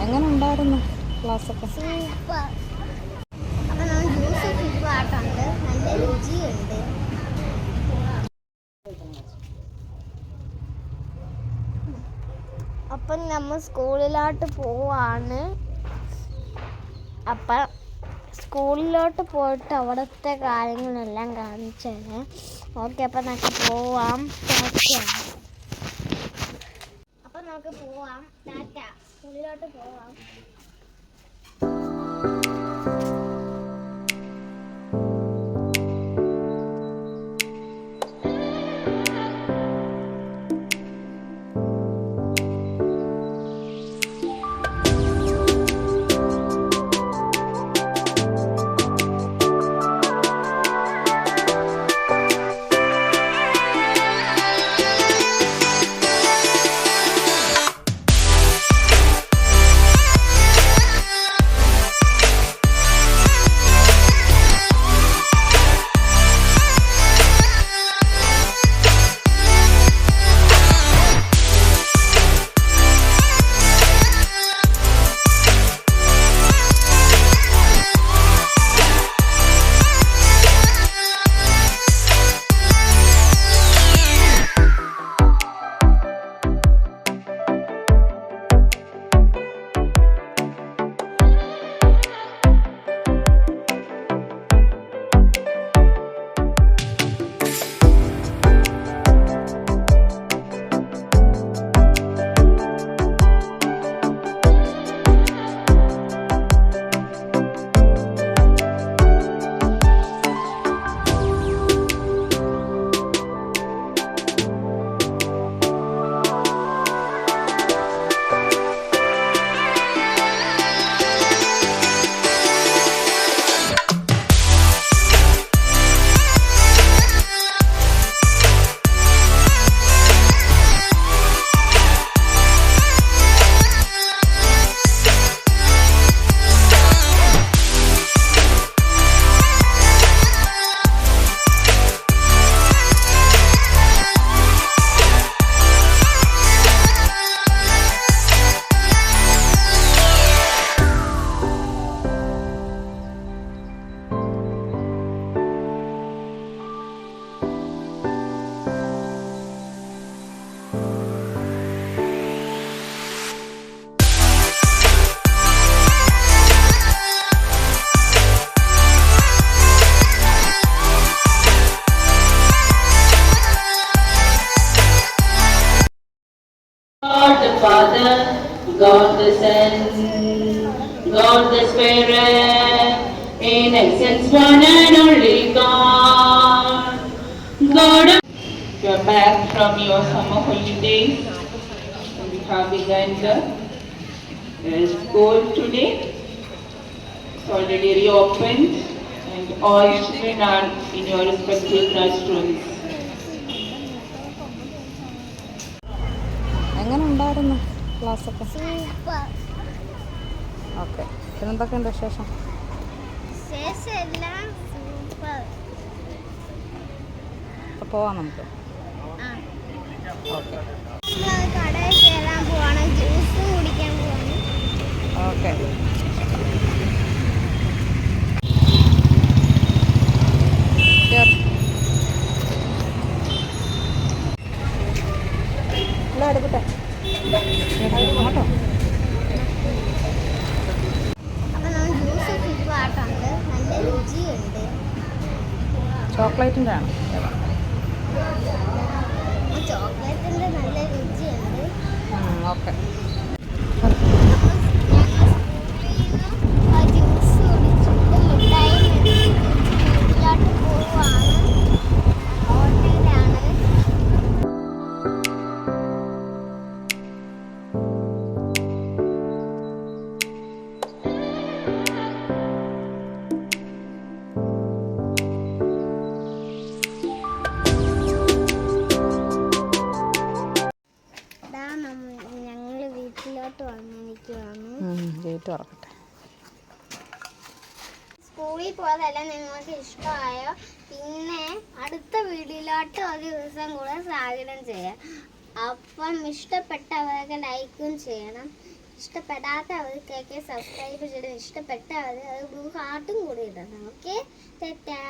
എങ്ങനെ ഉണ്ടായിരുന്നു ക്ലാസ്സൊക്കെ? സൂപ്പർ. അപ്പം നമ്മൾ ജ്യൂസ് സൂപ്പറായിട്ടുണ്ട്, നല്ല രുചിയുണ്ട്. അപ്പം നമ്മൾ സ്കൂളിലോട്ട് പോവാണ്. അപ്പം സ്കൂളിലോട്ട് പോയിട്ട് അവിടുത്തെ കാര്യങ്ങളെല്ലാം കാണിച്ചത്. ഓക്കെ, അപ്പം നമുക്ക് പോവാം. അപ്പം നമുക്ക് പോവാം. ടാറ്റ. സ്കൂളിലോട്ട് പോവാം. God the Father, God the Son, God the Spirit, in essence one and only God. God, you are back from your summer holidays. We have begun the school today. It's already reopened and all children are in your respective classrooms. എങ്ങനെ ഉണ്ടായിരുന്നു ക്ലാസ്സൊക്കെ? Super. Okay, പിന്നെന്തൊക്കെയുണ്ട് വിശേഷം? എല്ലാം super. അപ്പോൾ പോവാം നമുക്ക്. Okay കടയിൽ കയറാൻ പോവാണ്, ജ്യൂസ് കുടിക്കാൻ പോവാണ്. ഓക്കെ. എല്ലാം എടുക്കട്ടെ കേട്ടോ. അപ്പം നമ്മൾ ജ്യൂസ് സൂപ്പറായിട്ടുണ്ട്, നല്ല രുചിയുണ്ട്. ചോക്ലേറ്റിൻ്റെ ആണ്. ചോക്ലേറ്റിൻ്റെ നല്ല രുചിയുണ്ട്. ഓക്കെ. ജ്യൂസ് കുടിച്ചിട്ട് മിഠായി വീട്ടിലോട്ട് പോവാണ്. ഹോട്ടലാണ്. ഞങ്ങൾ വീട്ടിലോട്ട് വന്നിരിക്കുകയാണ്. ഗേറ്റ് തുറക്കട്ടെ. സ്കൂളിൽ വീഡിയോയിൽ പോയതെല്ലാം നിങ്ങൾക്ക് ഇഷ്ടമായോ? പിന്നെ അടുത്ത വീഡിയോയിലോട്ട് ഒരു ദിവസം കൂടെ സ്വാഗതം ചെയ്യാം. അപ്പം ഇഷ്ടപ്പെട്ടവർക്ക് ലൈക്കും ചെയ്യണം, ഇഷ്ടപ്പെടാത്തവർക്കൊക്കെ സബ്സ്ക്രൈബ് ചെയ്യണം, ഇഷ്ടപ്പെട്ടവർ അത് ഹാർട്ടും കൂടി ഇടണം. ഓക്കെ, ടാറ്റാ.